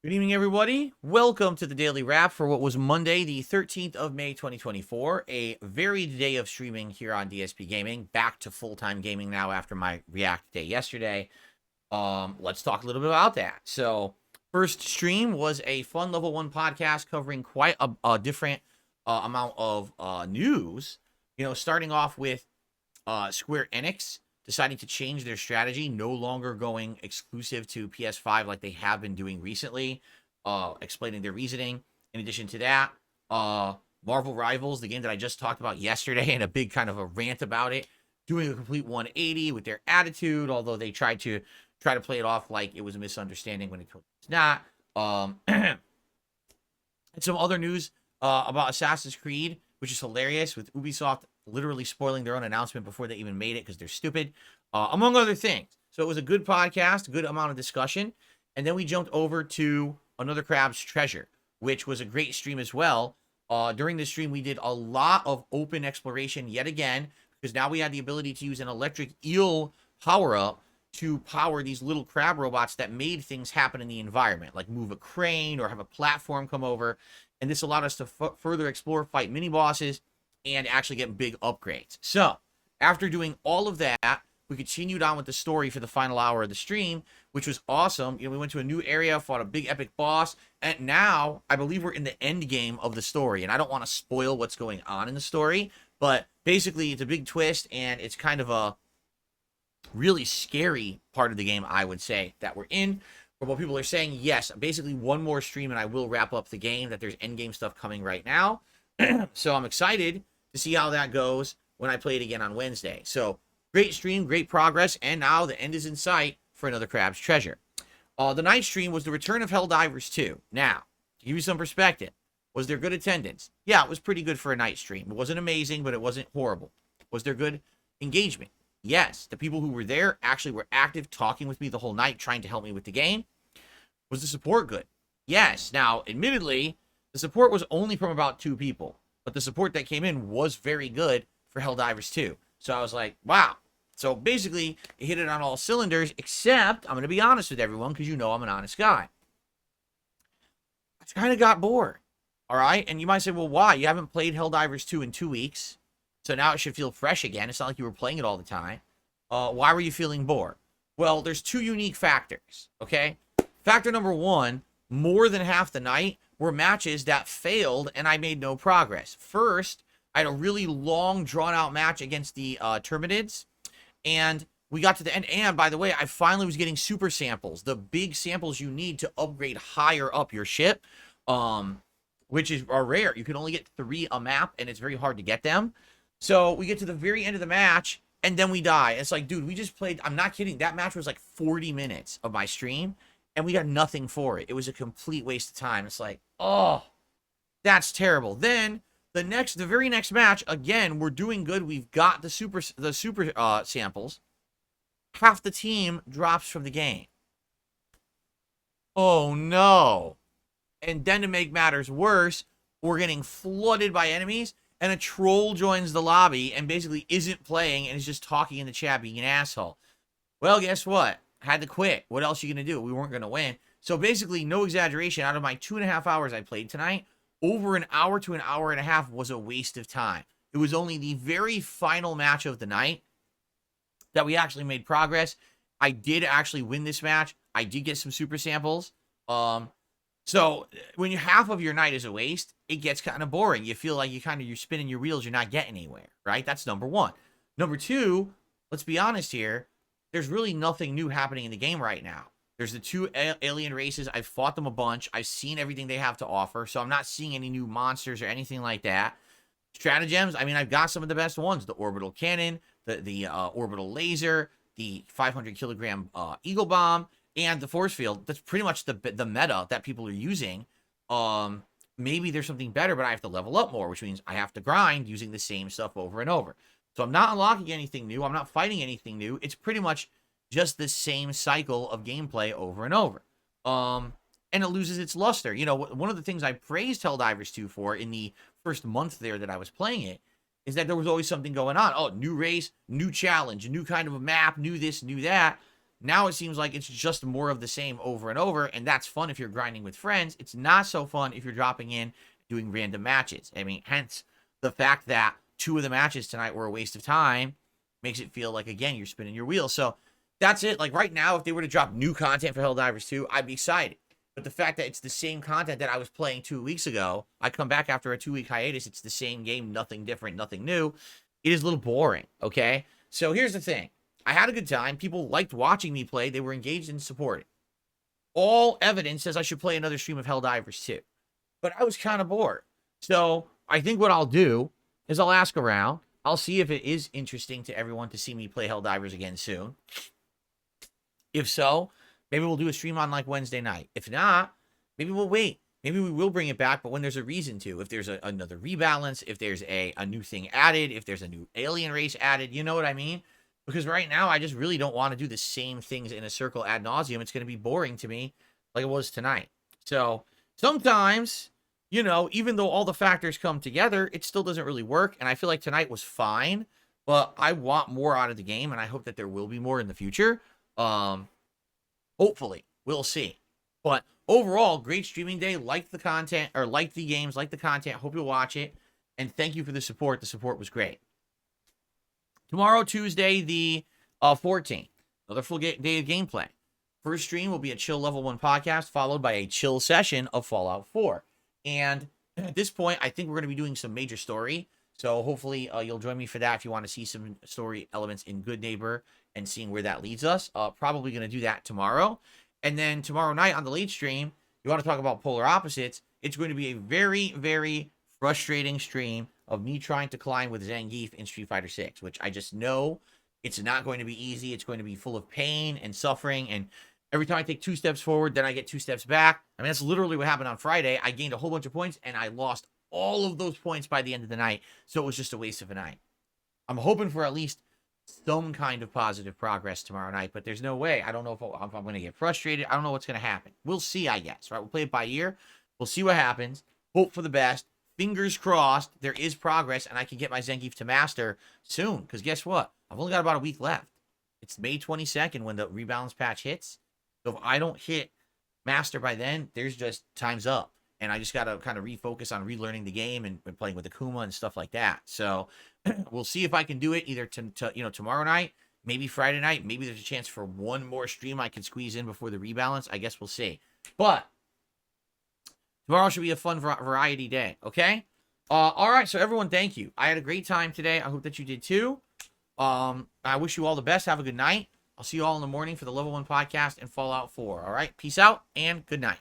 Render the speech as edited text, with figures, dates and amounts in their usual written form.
Good evening, everybody. Welcome to the Daily Wrap for what was Monday, the 13th of May, 2024. A varied day of streaming here on DSPGaming. Back to full-time gaming now after my React day yesterday. Let's talk a little bit about that. So, first stream was a fun level 1 podcast covering quite a different amount of news. Starting off with Square Enix deciding to change their strategy, no longer going exclusive to PS5 like they have been doing recently, explaining their reasoning. In addition to that, Marvel Rivals, the game that I just talked about yesterday, and a big kind of a rant about it, doing a complete 180 with their attitude, although they tried to play it off like it was a misunderstanding when it's not. And some other news about Assassin's Creed, which is hilarious, with Ubisoft literally spoiling their own announcement before they even made it because they're stupid, among other things. So it was a good podcast, good amount of discussion. And then we jumped over to Another Crab's Treasure, which was a great stream as well. During this stream, we did a lot of open exploration yet again, because now we had the ability to use an electric eel power-up to power these little crab robots that made things happen in the environment, like move a crane or have a platform come over. And this allowed us to further explore, fight mini-bosses, and actually get big upgrades. So, after doing all of that, we continued on with the story for the final hour of the stream, which was awesome. We went to a new area, fought a big epic boss, and now I believe we're in the end game of the story. And I don't want to spoil what's going on in the story, but basically it's a big twist, and it's kind of a really scary part of the game, I would say, that we're in. From what people are saying, yes, basically one more stream and I will wrap up the game, that there's endgame stuff coming right now. So I'm excited to see how that goes when I play it again on Wednesday. So, great stream, great progress, and now the end is in sight for Another Crab's Treasure. The night stream was the return of Helldivers 2. Now, to give you some perspective, was there good attendance? Yeah, it was pretty good for a night stream. It wasn't amazing, but it wasn't horrible. Was there good engagement? Yes, the people who were there actually were active, talking with me the whole night, trying to help me with the game. Was the support good? Yes. Now, admittedly, the support was only from about 2 people, but the support that came in was very good for Helldivers 2. So I was like, wow. So basically, it hit it on all cylinders, except, I'm going to be honest with everyone, because you know I'm an honest guy. I kind of got bored, all right? And you might say, well, why? You haven't played Helldivers 2 in 2 weeks, so now it should feel fresh again. It's not like you were playing it all the time. Why were you feeling bored? Well, there's 2 unique factors, okay? Factor number 1, more than half the night were matches that failed and I made no progress. First, I had a really long, drawn-out match against the Terminids, and we got to the end. And, by the way, I finally was getting super samples, the big samples you need to upgrade higher up your ship, which are rare. You can only get 3 a map, and it's very hard to get them. So we get to the very end of the match, and then we die. It's like, dude, we just played, I'm not kidding, that match was like 40 minutes of my stream, and we got nothing for it. It was a complete waste of time. It's like, oh, that's terrible. Then the very next match, again, we're doing good. We've got the super samples. Half the team drops from the game. Oh no. And then to make matters worse, we're getting flooded by enemies, and a troll joins the lobby and basically isn't playing and is just talking in the chat being an asshole. Well, guess what? Had to quit. What else are you going to do? We weren't going to win. So basically, no exaggeration, out of my 2.5 hours I played tonight, over an hour to an hour and a half was a waste of time. It was only the very final match of the night that we actually made progress. I did actually win this match. I did get some super samples. So when half of your night is a waste, it gets kind of boring. You feel like you're spinning your wheels. You're not getting anywhere, right? That's number 1. Number 2, let's be honest here. There's really nothing new happening in the game right now. There's the 2 alien races. I've fought them a bunch. I've seen everything they have to offer, so I'm not seeing any new monsters or anything like that. Stratagems, I mean, I've got some of the best ones. The orbital cannon, the orbital laser, the 500 kilogram eagle bomb, and the force field. That's pretty much the meta that people are using. Maybe there's something better, but I have to level up more, which means I have to grind using the same stuff over and over. So I'm not unlocking anything new. I'm not fighting anything new. It's pretty much just the same cycle of gameplay over and over. And it loses its luster. You know, one of the things I praised Helldivers 2 for in the first month there that I was playing it is that there was always something going on. Oh, new race, new challenge, new kind of a map, new this, new that. Now it seems like it's just more of the same over and over, and that's fun if you're grinding with friends. It's not so fun if you're dropping in, doing random matches. I mean, hence the fact that 2 of the matches tonight were a waste of time makes it feel like, again, you're spinning your wheels. So that's it. Like right now, if they were to drop new content for Helldivers 2, I'd be excited. But the fact that it's the same content that I was playing 2 weeks ago, I come back after a 2-week hiatus, it's the same game, nothing different, nothing new. It is a little boring, okay? So here's the thing. I had a good time. People liked watching me play. They were engaged and supported. All evidence says I should play another stream of Helldivers 2. But I was kind of bored. So I think what I'll do is I'll ask around. I'll see if it is interesting to everyone to see me play Helldivers again soon. If so, maybe we'll do a stream on like Wednesday night. If not, maybe we'll wait. Maybe we will bring it back, but when there's a reason to. If there's another rebalance, if there's a new thing added, if there's a new alien race added, you know what I mean? Because right now, I just really don't want to do the same things in a circle ad nauseum. It's going to be boring to me like it was tonight. So sometimes, you know, even though all the factors come together, it still doesn't really work. And I feel like tonight was fine, but I want more out of the game, and I hope that there will be more in the future. Hopefully. We'll see. But overall, great streaming day. Liked the content, or liked the games, liked the content. Hope you'll watch it. And thank you for the support. The support was great. Tomorrow, Tuesday, the 14th, another full day of gameplay. First stream will be a chill level 1 podcast, followed by a chill session of Fallout 4. And at this point, I think we're going to be doing some major story. So hopefully you'll join me for that if you want to see some story elements in Good Neighbor and seeing where that leads us. Probably going to do that tomorrow. And then tomorrow night on the late stream, you want to talk about polar opposites. It's going to be a very, very frustrating stream of me trying to climb with Zangief in Street Fighter 6, which I just know it's not going to be easy. It's going to be full of pain and suffering, and every time I take 2 steps forward, then I get 2 steps back. I mean, that's literally what happened on Friday. I gained a whole bunch of points, and I lost all of those points by the end of the night, so it was just a waste of a night. I'm hoping for at least some kind of positive progress tomorrow night, but there's no way. I don't know if I'm going to get frustrated. I don't know what's going to happen. We'll see, I guess, right? We'll play it by ear. We'll see what happens. Hope for the best. Fingers crossed there is progress and I can get my Zangief to master soon. Because guess what? I've only got about a week left. It's May 22nd when the rebalance patch hits. So if I don't hit master by then, there's just time's up. And I just got to kind of refocus on relearning the game and playing with Akuma and stuff like that. So we'll see if I can do it either tomorrow night, maybe Friday night. Maybe there's a chance for one more stream I can squeeze in before the rebalance. I guess we'll see. But tomorrow should be a fun variety day, okay? All right, so everyone, thank you. I had a great time today. I hope that you did too. I wish you all the best. Have a good night. I'll see you all in the morning for the Level 1 podcast and Fallout 4, all right? Peace out and good night.